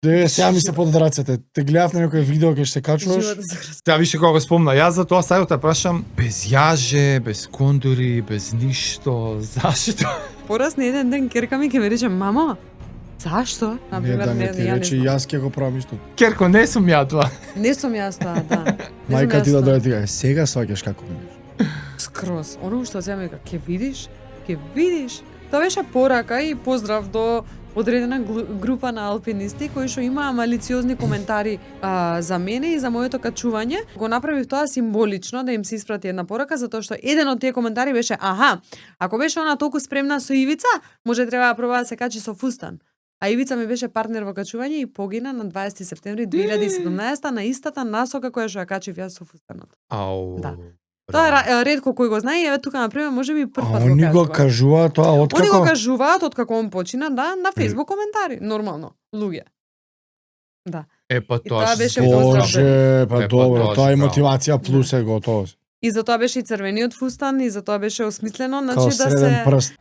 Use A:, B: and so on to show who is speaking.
A: Сега ми се подат рацете. Те гледав на некој видео кај што се качуваш.
B: Сега више кога го спомна, јас за тоа сајот те прашам без јаже, без кондори, без ништо, зашто?
C: Порасне еден ден керка ми ќе ме рече мамо, зашто?
A: Не да не ти рече, јас ќе го правам исто.
B: Керко, не сум ја тоа.
C: Не сум јас тоа, да.
A: Мајка ти да дојде ти каже, сега сваќаш како ми беше.
C: Скроз. Оно што сега ми вика, ќе видиш. Тоа беше порака и поздрав до одредена група на алпинисти кои што имаа малициозни коментари за мене и за моето качување. Го направив тоа символично да им се испрати една порака затоа што еден од тие коментари беше ако беше она толку спремна со ивица, може треба да проба да се качи со фустан. А Ивица ми беше партнер во качување и погина на 20 септември 2017 на истата насока која што ја качив јас со фустанот.
B: Ау.
C: Да. Тоа е ретко кој го знае, еве тука например можеби прв пат го
A: они го
C: кажува.
A: кажуваат тоа откако?
C: Они го кажуваат откако он почина, да, на Facebook коментари, нормално, луѓе. Да.
B: Па
C: И тоа беше
A: Боже, па
B: Е, па
A: добро,
B: тоа
A: тоа е
B: справо.
A: мотивација плюс е готово.
C: И затоа беше и црвениот фустан и затоа беше осмислено,
A: Као
C: значи да
A: среден
C: се
A: прст.